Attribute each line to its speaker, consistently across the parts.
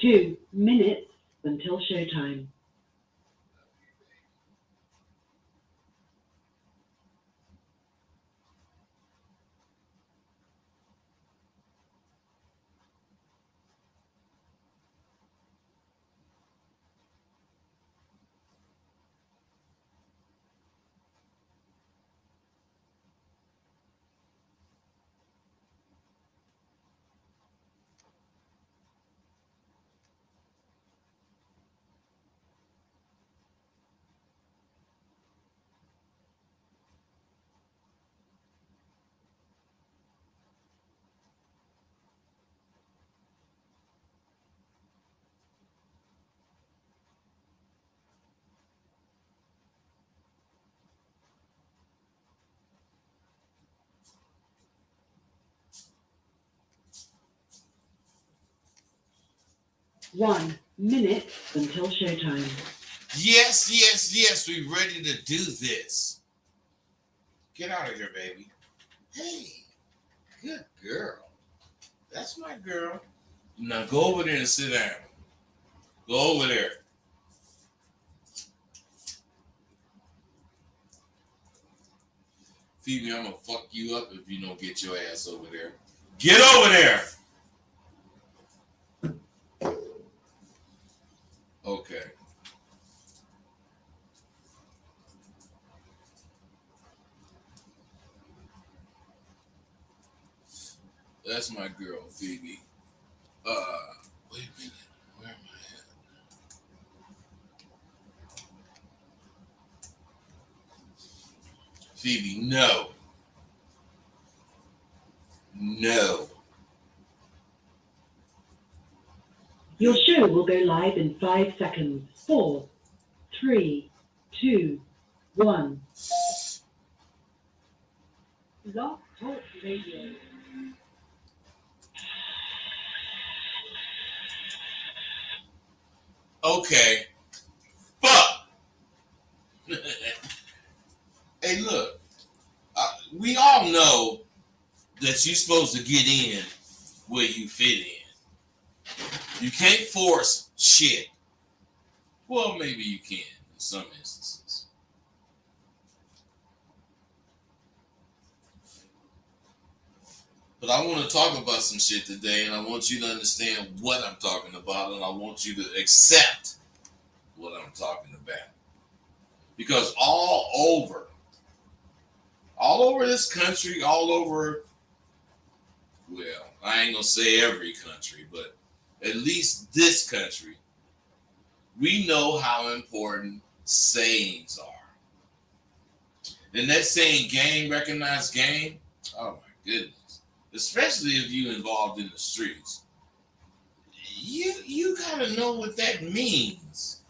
Speaker 1: 2 minutes until showtime. One minute until showtime.
Speaker 2: Yes, yes, yes. We ready to do this. Get out of here, baby. Hey, good girl. That's my girl. Now go over there and sit down. Go over there. Phoebe, I'm gonna fuck you up if you don't get your ass over there. Get over there. Okay. That's my girl, Phoebe. Wait a minute. Where am I at? Phoebe, no. No.
Speaker 1: Your show will go live in 5 seconds. 4, 3, 2, 1. Blog Talk Radio.
Speaker 2: Okay. Fuck. Hey, look. We all know that you're supposed to get in where you fit in. You can't force shit. Well, maybe you can in some instances. But I want to talk about some shit today, and I want you to understand what I'm talking about, and I want you to accept what I'm talking about. Because all over this country, all over, well, I ain't gonna say every country, but at least this country, we know how important sayings are. And that saying, game recognize game, oh my goodness. Especially if you involved in the streets. You gotta know what that means.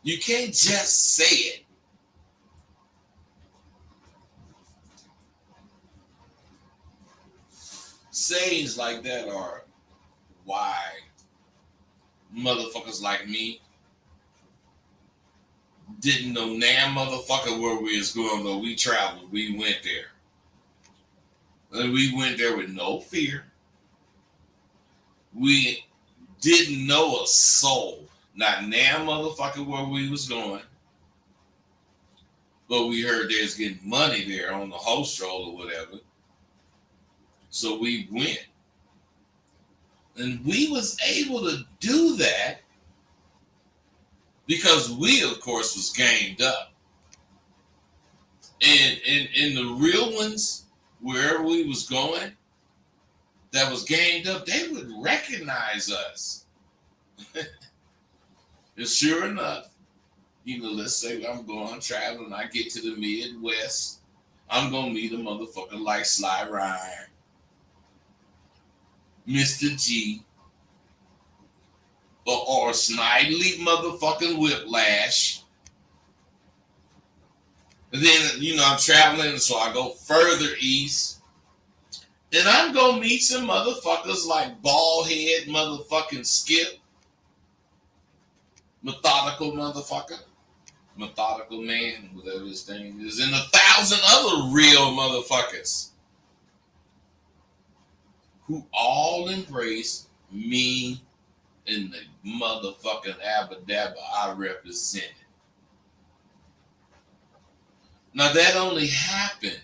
Speaker 2: You can't just say it. Sayings like that are why motherfuckers like me didn't know damn motherfucker where we was going, but we traveled. We went there. And we went there with no fear. We didn't know a soul. Not damn motherfucker where we was going. But we heard they was getting money there on the host roll or whatever. So we went. And we was able to do that because we, of course, was gamed up. And the real ones, wherever we was going, that was gamed up, they would recognize us. And sure enough, let's say I'm traveling, I get to the Midwest, I'm going to meet a motherfucker like Sly Ryan, Mr. G, or Snidely motherfucking Whiplash. And then, I'm traveling, so I go further east. And I'm going to meet some motherfuckers like Baldhead motherfucking Skip. Methodical motherfucker. Methodical Man, whatever his name is. And 1,000 other real motherfuckers. Who all embrace me in the motherfucking Abadabba I represented. Now that only happened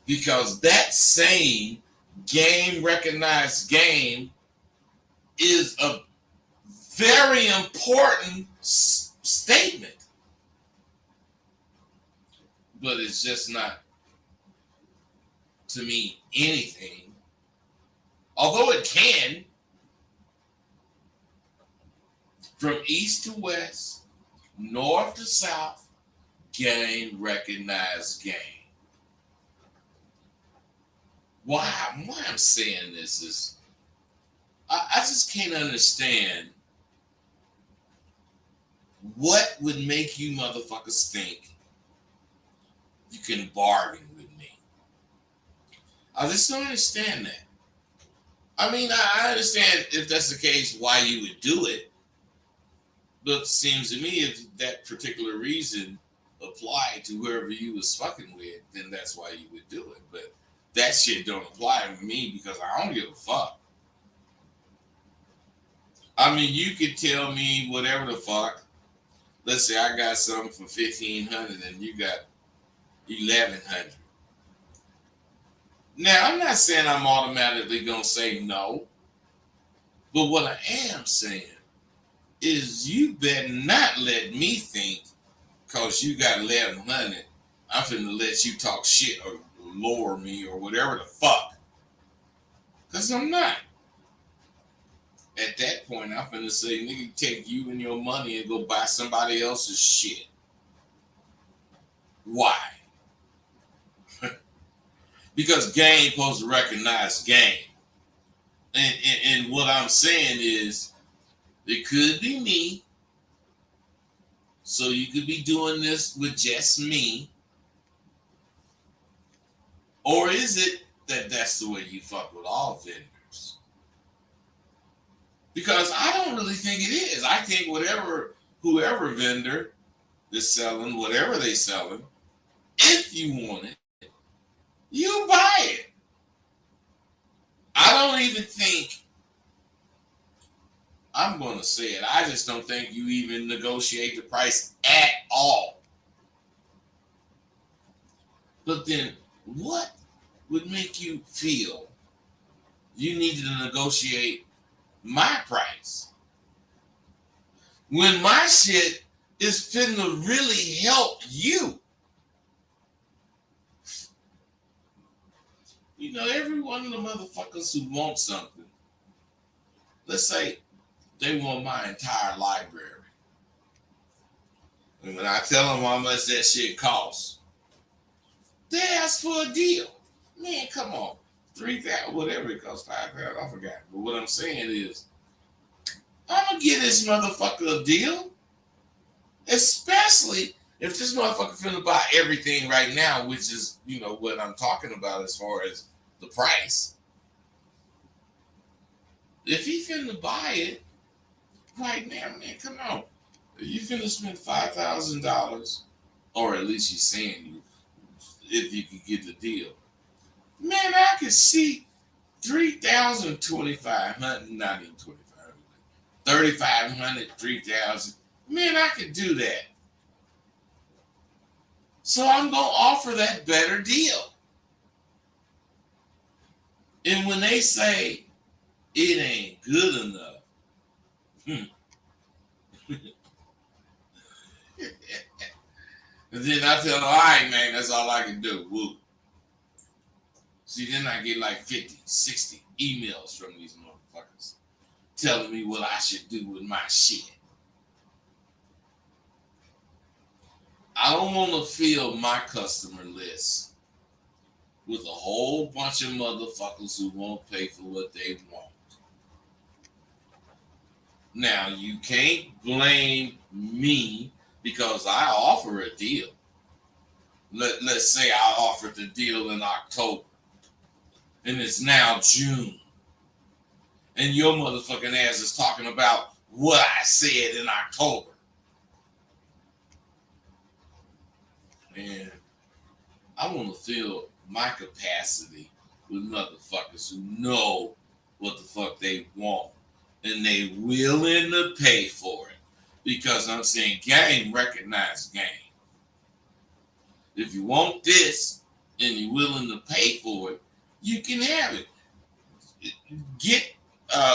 Speaker 2: because that same game recognized game is a very important statement, but it's just not to mean anything. Although it can, from east to west, north to south, game recognized game. Why I'm saying this is I just can't understand what would make you motherfuckers think you can bargain with me. I just don't understand that. I mean, I understand if that's the case, why you would do it. But it seems to me if that particular reason applied to whoever you was fucking with, then that's why you would do it. But that shit don't apply to me because I don't give a fuck. I mean, you could tell me whatever the fuck. Let's say I got something for $1,500 and you got $1,100. Now, I'm not saying I'm automatically gonna say no, but what I am saying is you better not let me think because you got $1,100, I'm finna let you talk shit or lower me or whatever the fuck. Because I'm not. At that point, I'm finna say, nigga, take you and your money and go buy somebody else's shit. Why? Because game supposed to recognize game. And what I'm saying is, it could be me. So you could be doing this with just me. Or is it that that's the way you fuck with all vendors? Because I don't really think it is. I think whoever vendor is selling, whatever they selling, if you want it, you buy it. I don't even think, I'm going to say it, I just don't think you even negotiate the price at all. But then what would make you feel you needed to negotiate my price when my shit is finna really help you? You know, every one of the motherfuckers who want something, let's say they want my entire library. And when I tell them how much that shit costs, they ask for a deal. Man, come on. 3,000, whatever it costs, 5,000, I forgot. But what I'm saying is, I'm gonna give this motherfucker a deal. Especially if this motherfucker finna buy everything right now, which is, you know, what I'm talking about as far as the price. If he finna buy it right now, man, come on. You finna spend $5,000, or at least he's saying you, if you could get the deal. Man, I could see 3,000, 2,500, not even 2,500, 3,500, 3,000. Man, I could do that. So I'm gonna offer that better deal. And when they say it ain't good enough, and then I tell them, all right, man, that's all I can do. Woo. See, then I get like 50, 60 emails from these motherfuckers telling me what I should do with my shit. I don't want to fill my customer list with a whole bunch of motherfuckers who won't pay for what they want. Now, you can't blame me because I offer a deal. Let's say I offered the deal in October, and it's now June, and your motherfucking ass is talking about what I said in October. Man, I want to fill my capacity with motherfuckers who know what the fuck they want and they willing to pay for it. Because I'm saying game recognized game. If you want this and you're willing to pay for it, you can have it. Get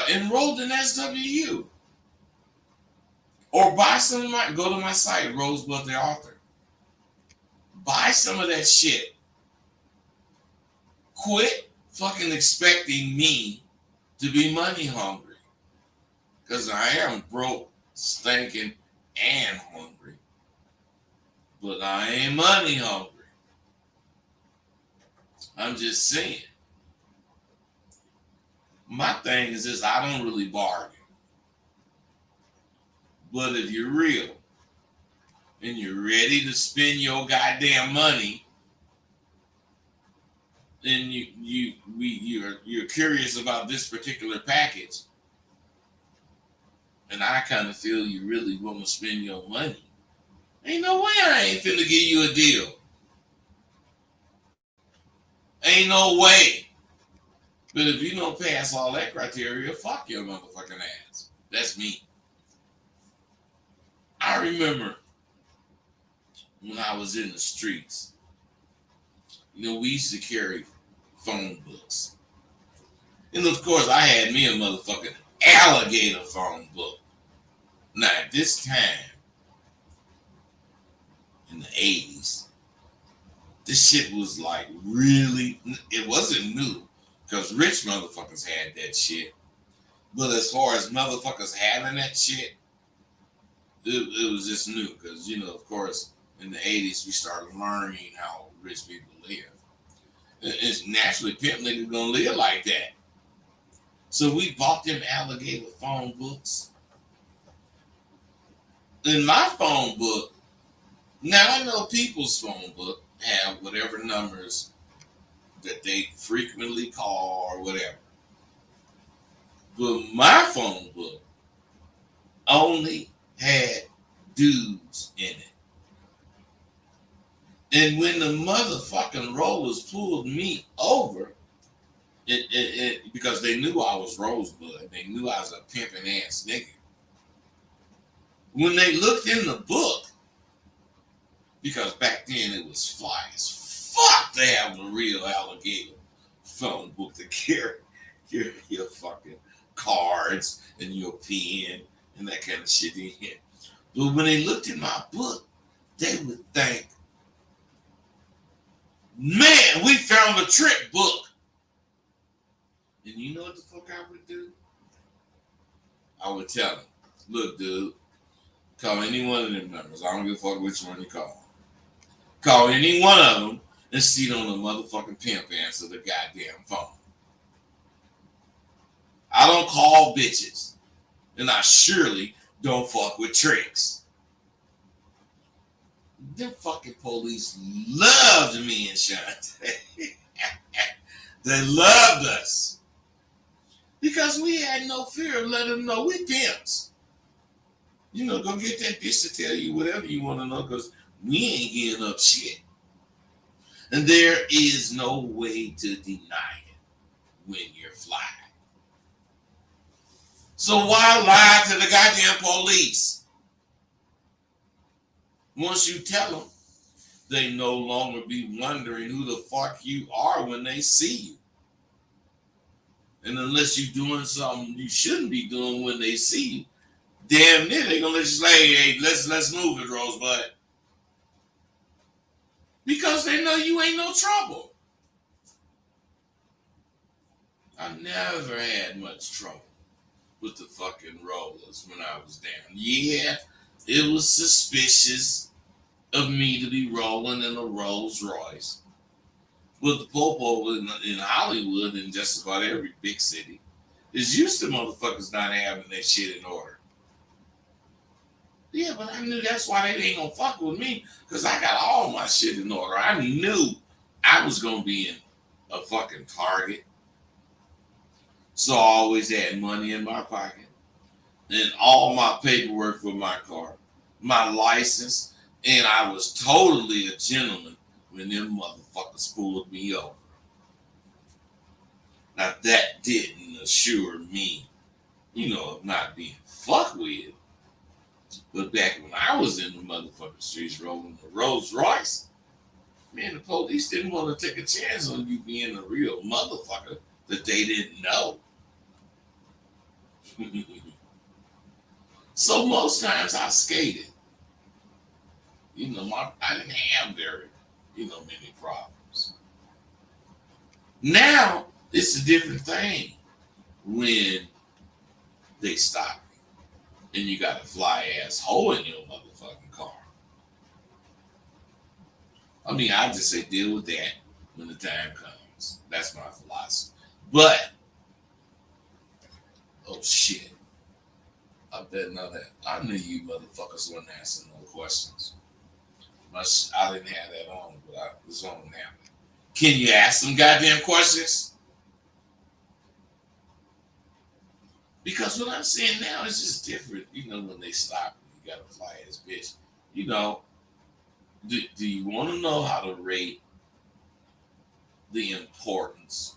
Speaker 2: enrolled in SWU. Or buy some of my, go to my site, Rosebud the Author. Buy some of that shit. Quit fucking expecting me to be money hungry. Because I am broke, stinking, and hungry. But I ain't money hungry. I'm just saying. My thing is this, I don't really bargain. But if you're real and you're ready to spend your goddamn money, and you're curious about this particular package, and I kind of feel you really want to spend your money, ain't no way I ain't finna give you a deal. Ain't no way. But if you don't pass all that criteria, fuck your motherfucking ass. That's me. I remember when I was in the streets, you know, we used to carry phone books. And of course, I had me a motherfucking alligator phone book. Now, at this time, in the 80s, this shit was like really, it wasn't new because rich motherfuckers had that shit. But as far as motherfuckers having that shit, it was just new because, you know, of course, in the 80s, we started learning how rich people live. It's naturally pimp niggas gonna live like that. So we bought them alligator phone books. In my phone book, now I know people's phone book have whatever numbers that they frequently call or whatever. But my phone book only had dudes in it. And when the motherfucking rollers pulled me over, because they knew I was Rosebud, they knew I was a pimping ass nigga. When they looked in the book, because back then it was fly as fuck to have a real alligator phone book to carry your fucking cards and your pen and that kind of shit in here. But when they looked in my book, they would think, man, we found a trick book. And you know what the fuck I would do? I would tell them, look, dude, call any one of them numbers. I don't give a fuck which one you call. Call any one of them and see on the motherfucking pimp answer the goddamn phone. I don't call bitches. And I surely don't fuck with tricks. Them fucking police loved me and Shante. They loved us. Because we had no fear of letting them know we pimps. You know, go get that bitch to tell you whatever you want to know because we ain't getting up shit. And there is no way to deny it when you're fly. So why lie to the goddamn police? Once you tell them, they no longer be wondering who the fuck you are when they see you. And unless you're doing something you shouldn't be doing when they see you, damn near they gonna let you say, hey, let's move it, Rosebud. Because they know you ain't no trouble. I never had much trouble with the fucking rollers when I was down. Yeah, it was suspicious of me to be rolling in a Rolls Royce. But the popo in Hollywood and just about every big city is used to motherfuckers not having their shit in order. Yeah, but I knew that's why they ain't gonna fuck with me because I got all my shit in order. I knew I was gonna be in a fucking Target. So I always had money in my pocket and all my paperwork for my car, my license, and I was totally a gentleman when them motherfuckers pulled me over. Now that didn't assure me of not being fucked with. But back when I was in the motherfucking streets rolling the Rolls Royce, man, the police didn't want to take a chance on you being a real motherfucker that they didn't know. So most times I skated. I didn't have very, many problems. Now it's a different thing when they stop and you got a fly ass hole in your motherfucking car. I mean, I just say deal with that when the time comes. That's my philosophy. But oh shit, I bet now that I knew you motherfuckers weren't asking no questions. I didn't have that on, but I was on now. Can you ask some goddamn questions? Because what I'm saying now is just different. When they stop, you got a fly ass bitch. Do you want to know how to rate the importance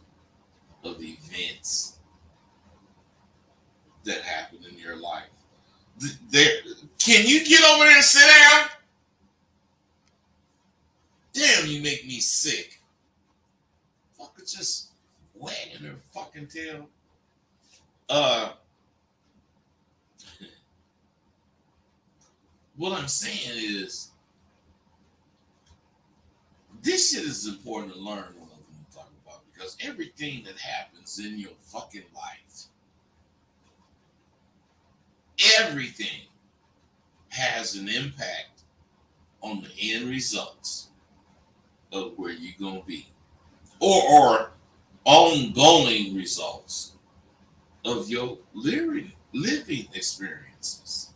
Speaker 2: of events that happen in your life? Can you get over there and sit down? Damn, you make me sick. Fucker just wagging her fucking tail. What I'm saying is, this shit is important to learn what I'm going to talk about, because everything that happens in your fucking life, everything has an impact on the end results of where you're going to be, or ongoing results of your living experiences.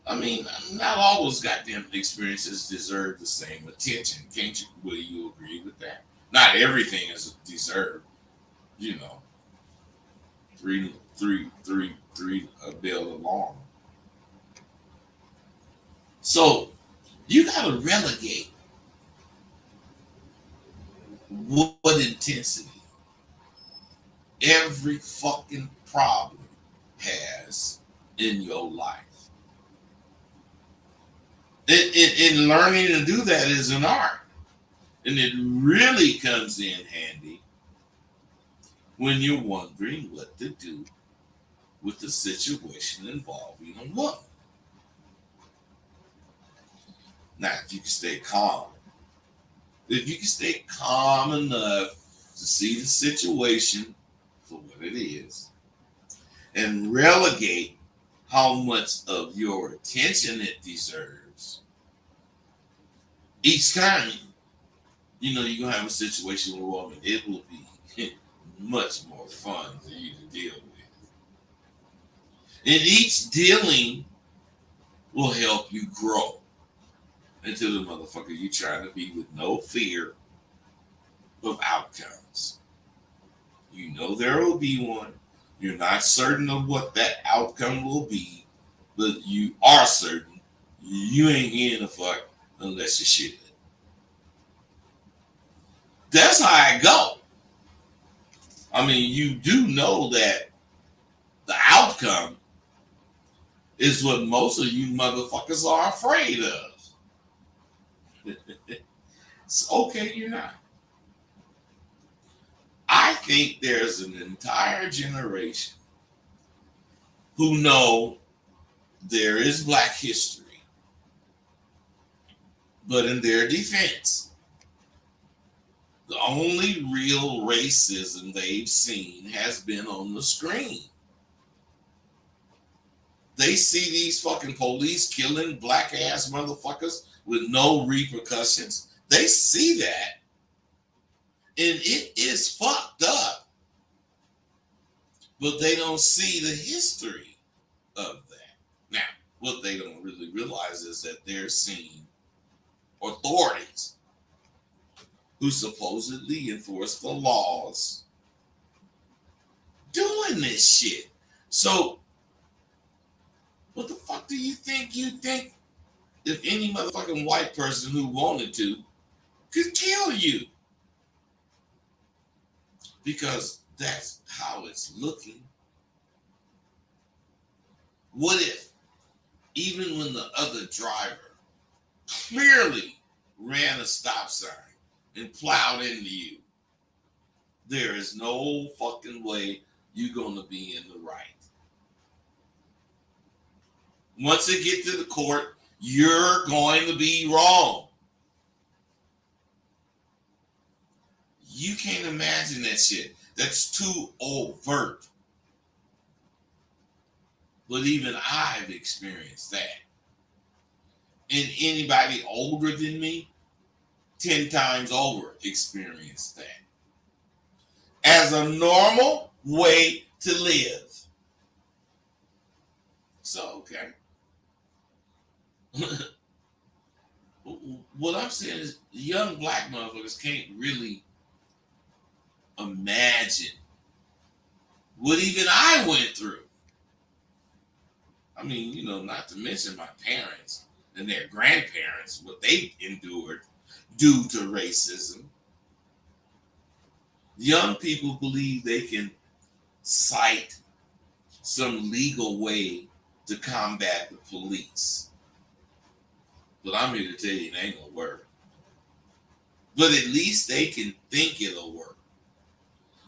Speaker 2: I mean, not all those goddamn experiences deserve the same attention. Can't you? Will you agree with that? Not everything is deserved. Three a bell along. So you gotta relegate what intensity every fucking problem has in your life. And learning to do that is an art. And it really comes in handy when you're wondering what to do with the situation involving a woman. Now, if you can stay calm, enough to see the situation for what it is and relegate how much of your attention it deserves, each time, you're going to have a situation with a woman, it will be much more fun for you to deal with. And each dealing will help you grow into the motherfucker you're trying to be, with no fear of outcomes. You know there will be one. You're not certain of what that outcome will be, but you are certain you ain't getting a fuck unless you shit. That's how I go. I mean, you do know that the outcome is what most of you motherfuckers are afraid of. It's okay, you're not. I think there's an entire generation who know there is Black history, but in their defense, the only real racism they've seen has been on the screen. They see these fucking police killing black ass motherfuckers with no repercussions. They see that. And it is fucked up. But they don't see the history of that. Now, what they don't really realize is that they're seeing authorities who supposedly enforce the laws doing this shit. So, what the fuck do you think if any motherfucking white person who wanted to could kill you? Because that's how it's looking What if, even when the other driver clearly ran a stop sign and plowed into you, there is no fucking way you're going to be in the right. Once it gets to the court, you're going to be wrong. You can't imagine that shit. That's too overt. But even I've experienced that. And anybody older than me, 10 times over, experienced that. As a normal way to live. So, okay. What I'm saying is young black motherfuckers can't really imagine what even I went through. I mean, you know, not to mention my parents and their grandparents, what they endured due to racism. Young people believe they can cite some legal way to combat the police. But I'm here to tell you it ain't gonna work. But at least they can think it'll work.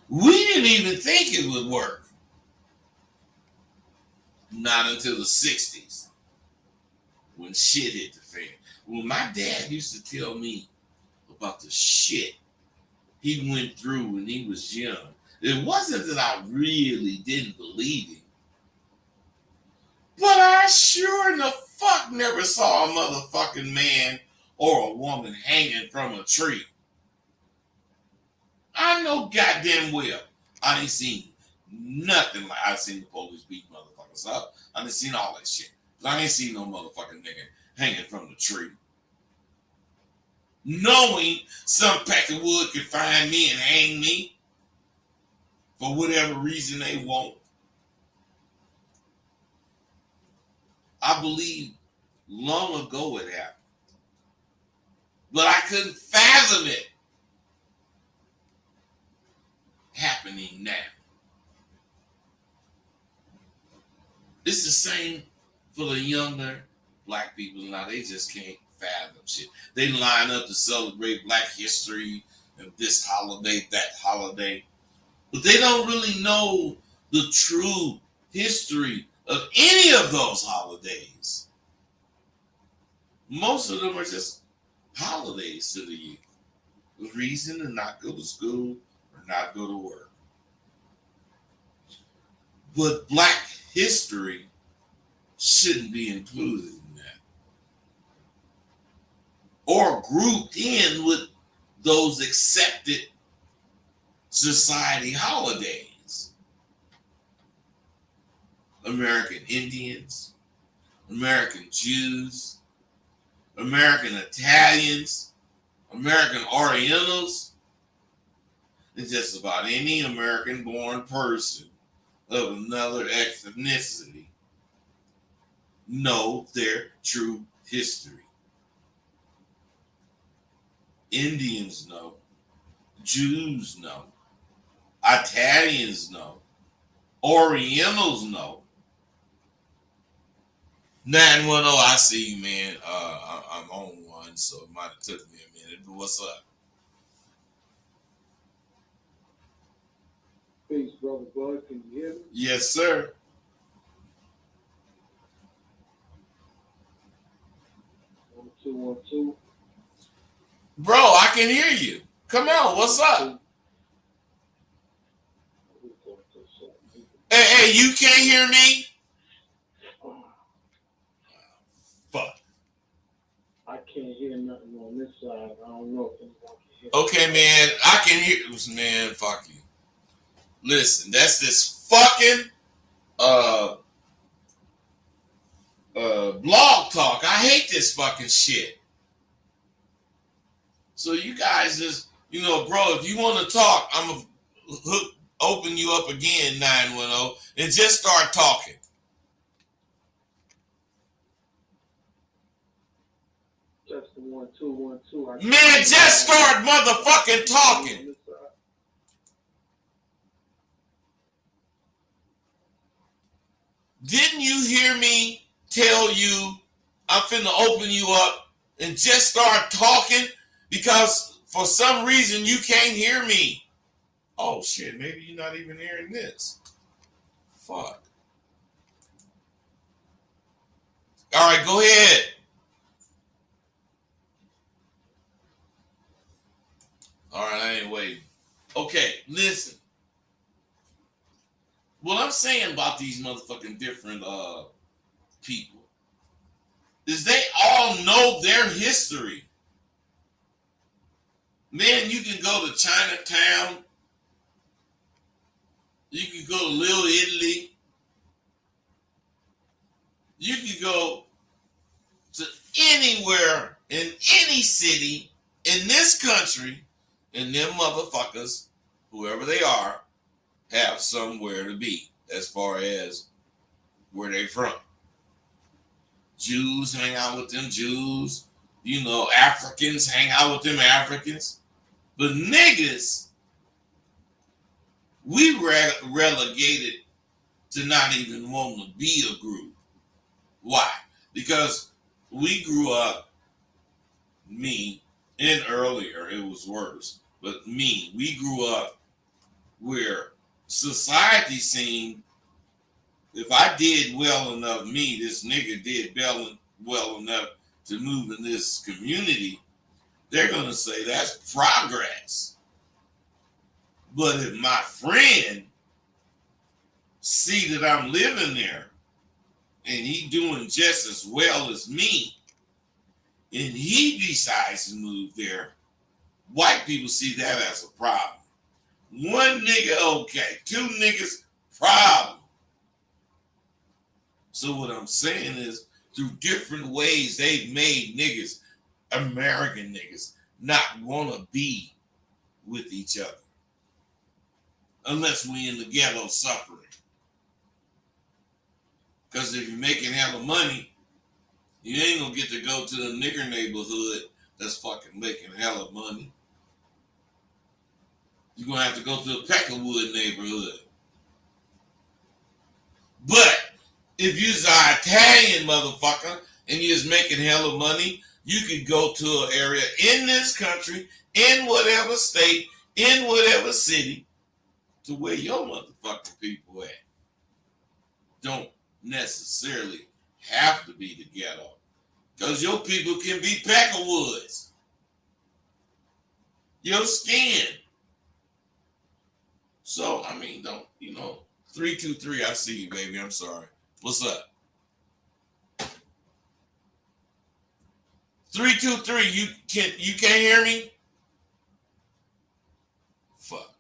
Speaker 2: We didn't even think it would work. Not until the 60s, when shit hit the fan. When my dad used to tell me about the shit he went through when he was young, it wasn't that I really didn't believe him, but I sure in the fuck never saw a motherfucking man or a woman hanging from a tree. I know goddamn well I ain't seen nothing like I seen the police beat motherfuckers up. I done seen all that shit. But I ain't seen no motherfucking nigga hanging from the tree. Knowing some pack of wood could find me and hang me for whatever reason they want. I believe long ago it happened. But I couldn't fathom it happening now. It's the same for the younger black people now. They just can't fathom shit. They line up to celebrate Black History and this holiday, that holiday. But they don't really know the true history of any of those holidays. Most of them are just holidays to the youth. A reason to not go to school or not go to work. But Black history shouldn't be included in that. Or grouped in with those accepted society holidays. American Indians, American Jews, American Italians, American Orientals, and just about any American born person of another ethnicity know their true history. Indians know, Jews know, Italians know, Orientals know. 910, I see you, man. I'm on one, so it might have took me a minute, but what's up?
Speaker 3: Peace, brother Bud. Can you hear me?
Speaker 2: Yes, sir.
Speaker 3: 1212.
Speaker 2: Bro, I can hear you. Come on, what's up? Hey, you can't hear me? Fuck.
Speaker 3: I can't hear nothing on this side. I don't know if anyone can hear.
Speaker 2: Okay, man, I can hear. Man, fuck you. Listen, that's this fucking blog talk. I hate this fucking shit. So you guys just, you know, bro, if you want to talk, I'm going to open you up again, 910, and just start talking.
Speaker 3: Just the 1212.
Speaker 2: Man, just start motherfucking talking. Didn't you hear me tell you I'm finna open you up and just start talking? Because for some reason you can't hear me. Oh shit, maybe you're not even hearing this. Fuck. All right, go ahead. All right, I ain't waiting. Okay, listen. What I'm saying about these motherfucking different people is they all know their history. Man, you can go to Chinatown, you can go to Little Italy, you can go to anywhere in any city in this country, and them motherfuckers, whoever they are, have somewhere to be as far as where they from. Jews hang out with them Jews. You know, Africans hang out with them Africans. But niggas, we relegated to not even wanting to be a group. Why? Because we grew up, me, and earlier it was worse, but me, we grew up where society seemed, if I did well enough, me, this nigga did well enough to move in this community, they're going to say that's progress. But if my friend see that I'm living there and he doing just as well as me, and he decides to move there, white people see that as a problem. One nigga, okay. Two niggas, problem. So what I'm saying is, through different ways, they've made niggas, American niggas, not want to be with each other. Unless we in the ghetto suffering. Because if you're making hella money, you ain't gonna get to go to the nigger neighborhood that's fucking making hella money. You're gonna have to go to the Peckerwood neighborhood. But if you're an Italian motherfucker and you're just making hella money, you could go to an area in this country, in whatever state, in whatever city, to where your motherfucking people at. Don't necessarily have to be the ghetto. Because your people can be Peckerwoods. Your skin. So, I mean, don't, 323, I see you, baby. I'm sorry. What's up? 323, you can't hear me? Fuck.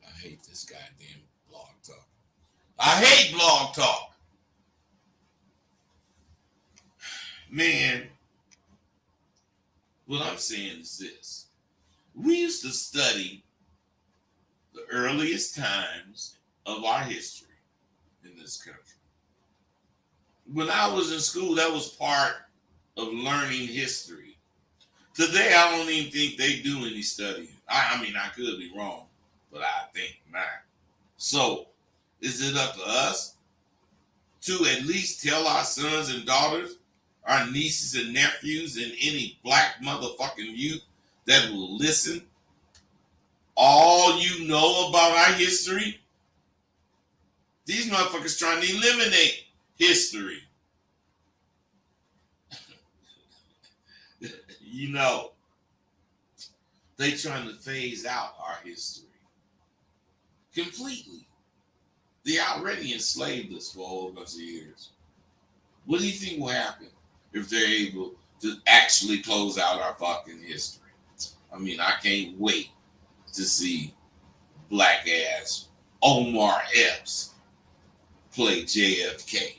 Speaker 2: I hate this goddamn blog talk. I hate blog talk. Man, what I'm saying is this. We used to study the earliest times of our history in this country. When I was in school, that was part of learning history. Today, I don't even think they do any studying. I mean, I could be wrong, but I think not. So, is it up to us to at least tell our sons and daughters, our nieces and nephews, and any black motherfucking youth that will listen, all you know about our history? These motherfuckers trying to eliminate history. They trying to phase out our history completely. They already enslaved us for a whole bunch of years. What do you think will happen if they're able to actually close out our fucking history? I mean, I can't wait to see black ass Omar Epps play JFK.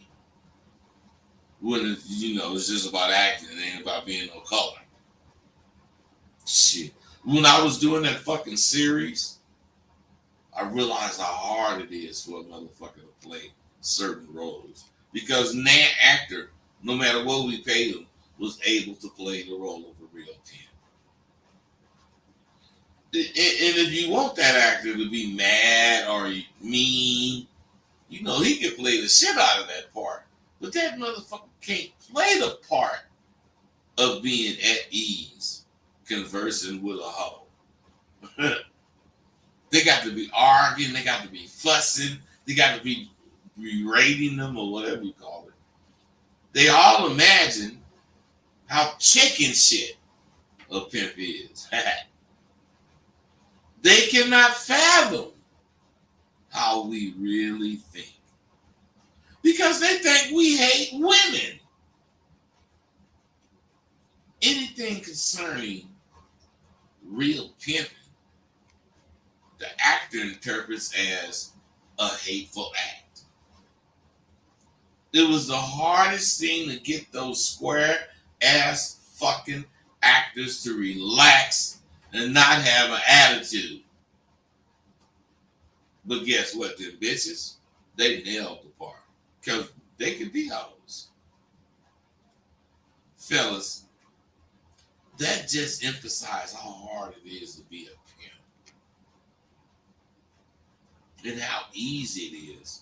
Speaker 2: When it's just about acting, it ain't about being no color. Shit. When I was doing that fucking series, I realized how hard it is for a motherfucker to play certain roles. Because that actor, no matter what we paid him, was able to play the role of a real pimp. And if you want that actor to be mad or mean You know, he can play the shit out of that part. But that motherfucker can't play the part of being at ease, conversing with a hoe. They got to be arguing, they got to be fussing, they got to be berating them or whatever you call it. They all imagine how chicken shit a pimp is. They cannot fathom how we really think. Because they think we hate women. Anything concerning real pimping, the actor interprets as a hateful act. It was the hardest thing to get those square ass fucking actors to relax and not have an attitude. But guess what, them bitches? They nailed the part. Because they could be hoes. Fellas, that just emphasizes how hard it is to be a pimp. And how easy it is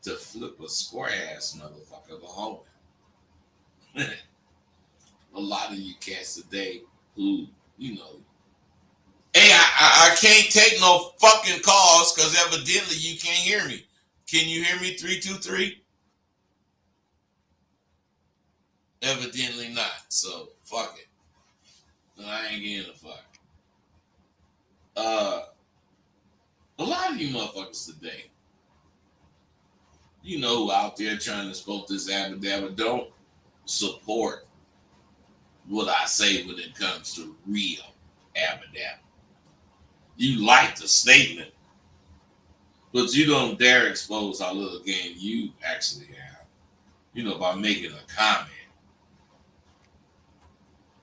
Speaker 2: to flip a square ass motherfucker to hoe. A lot of you cats today who, you know, hey, I can't take no fucking calls because evidently you can't hear me. Can you hear me? 323? Evidently not. So fuck it. I ain't getting a fuck. A lot of you motherfuckers today, you know, out there trying to spoke this abba don't support what I say when it comes to real abba. You like the statement, but you don't dare expose how little game you actually have, you know, by making a comment.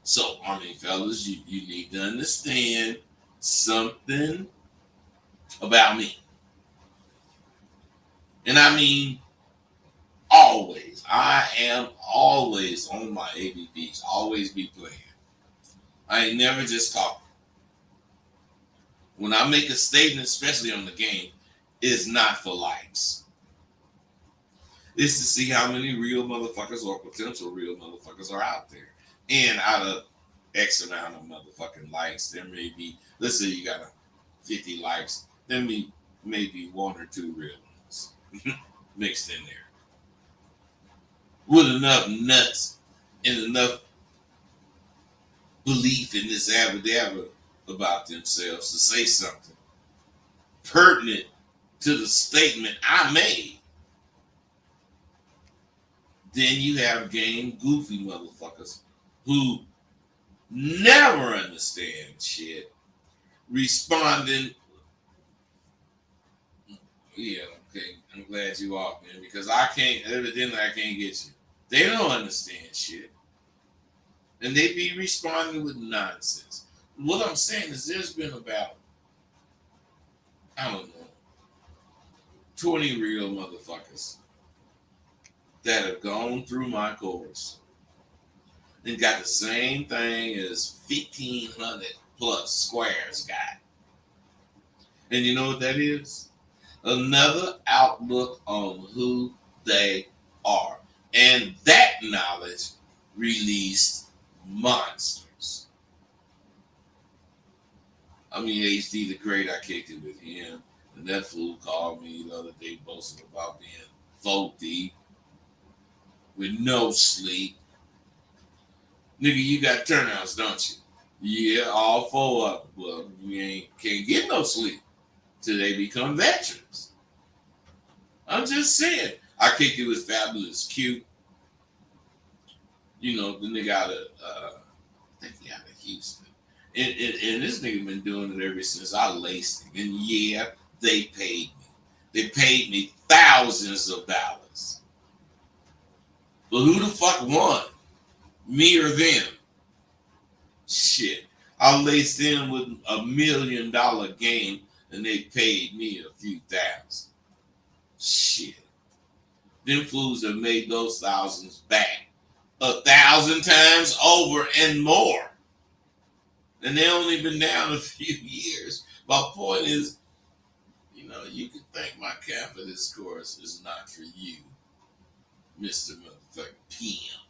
Speaker 2: So, I mean, fellas, you need to understand something about me. And I mean, always. I am always on my ABBs. Always be playing. I ain't never just talking. When I make a statement, especially on the game, it's not for likes. It's to see how many real motherfuckers or potential real motherfuckers are out there. And out of X amount of motherfucking likes, there may be, let's say you got 50 likes, there may be one or two real ones mixed in there. With enough nuts and enough belief in this abba about themselves to say something pertinent to the statement I made, then you have game goofy motherfuckers who never understand shit responding. Yeah, okay, I'm glad you off, man, because evidently I can't get you. They don't understand shit. And they be responding with nonsense. What I'm saying is there's been about, I don't know, 20 real motherfuckers that have gone through my course and got the same thing as 1,500 plus squares got. And you know what that is? Another outlook on who they are. And that knowledge released monsters. I mean, HD the Great, I kicked it with him. And that fool called me the other day boasting about being 4 deep with no sleep. Nigga, you got turnouts, don't you? Yeah, all 4 of them. Well, you can't get no sleep till they become veterans. I'm just saying. I kicked it with Fabulous Q. You know, the nigga out of, I think he out of Houston. And this nigga been doing it ever since I laced him. And yeah, they paid me. They paid me thousands of dollars. But who the fuck won? Me or them? Shit. I laced them with $1 million game and they paid me a few thousand. Shit. Them fools have made those thousands back 1,000 times over and more. And they only been down a few years. My point is, you can think my confidence course is not for you, Mr. Motherfucking PM.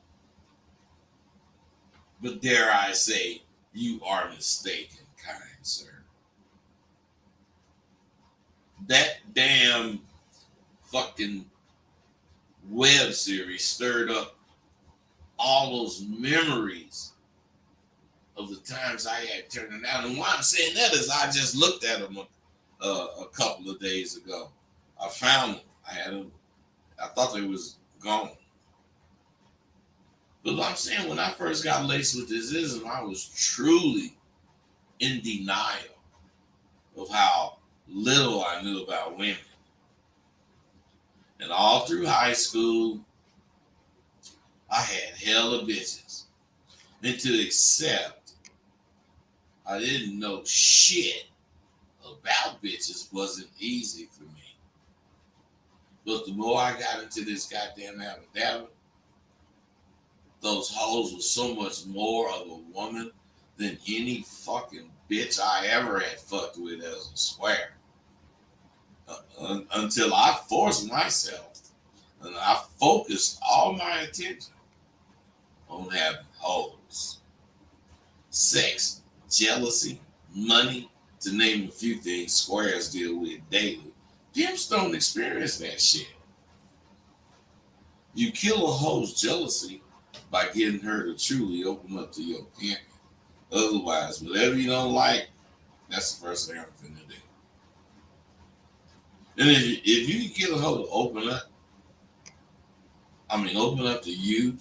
Speaker 2: But dare I say, you are mistaken, kind sir. That damn fucking web series stirred up all those memories of the times I had turned it out. And why I'm saying that is I just looked at them a couple of days ago. I found them. I had them. I thought they was gone. But I'm saying when I first got laced with this ism, I was truly in denial of how little I knew about women. And all through high school, I had hella bitches. And to accept I didn't know shit about bitches wasn't easy for me. But the more I got into this goddamn abba, those hoes were so much more of a woman than any fucking bitch I ever had fucked with as a square. Until I forced myself and I focused all my attention on having hoes, sex, jealousy, money, to name a few things squares deal with daily. Pimps don't experience that shit. You kill a hoe's jealousy by getting her to truly open up to your pimping. Otherwise, whatever you don't like, that's the first thing I'm finna do. And if you can get a hoe to open up to you,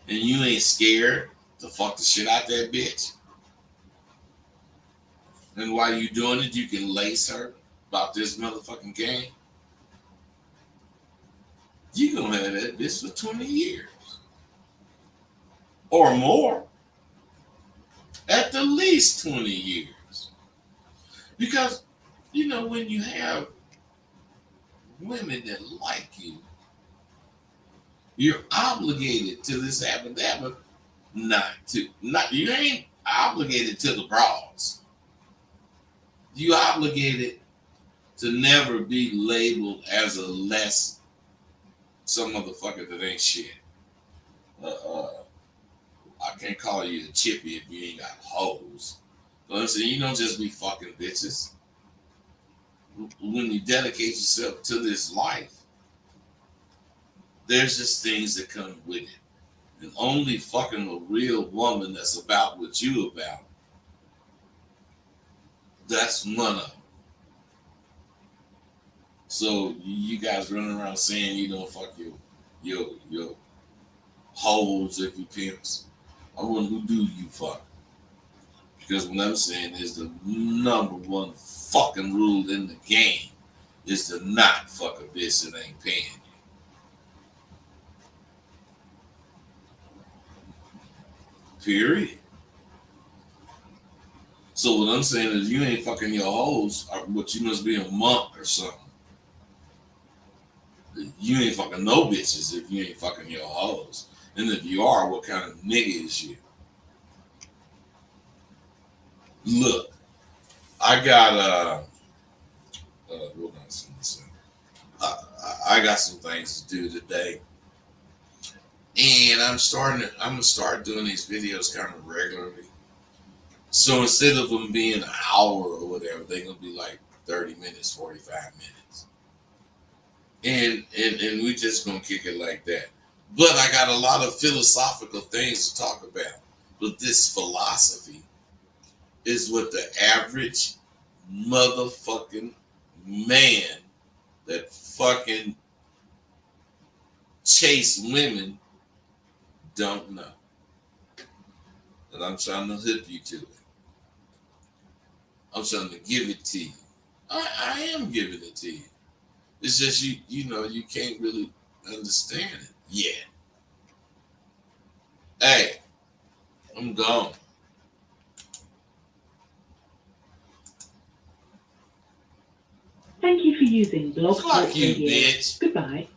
Speaker 2: and you ain't scared to fuck the shit out that bitch, and while you doing it, you can lace her about this motherfucking game, you gonna have that bitch for 20 years. Or more. At the least 20 years. Because, when you have women that like you, you're obligated to this abba you ain't obligated to the broads. You obligated to never be labeled as a less some motherfucker that ain't shit. I can't call you a chippy if you ain't got hoes. But I'm saying you don't just be fucking bitches. When you dedicate yourself to this life, there's just things that come with it. And only fucking a real woman that's about what you about, that's one of them. So you guys running around saying you don't fuck your hoes if you pimps. I wonder who do you fuck. Because what I'm saying is the number one fucking rule in the game is to not fuck a bitch that ain't paying you. Period. So what I'm saying is you ain't fucking your hoes, but you must be a monk or something. You ain't fucking no bitches if you ain't fucking your hoes. And if you are, what kind of nigga is you? Look, I got hold on, I got some things to do today, and I'm gonna start doing these videos kind of regularly. So instead of them being an hour or whatever, they're gonna be like 30 minutes, 45 minutes, and we just gonna kick it like that. But I got a lot of philosophical things to talk about. But this philosophy is what the average motherfucking man that fucking chase women don't know. And I'm trying to hook you to it. I'm trying to give it to you. I am giving it to you. It's just you can't really understand it yet. Hey, I'm gone.
Speaker 1: Thank you for using Blog Talk
Speaker 2: Fuck you,
Speaker 1: Radio.
Speaker 2: bitch.
Speaker 1: Goodbye.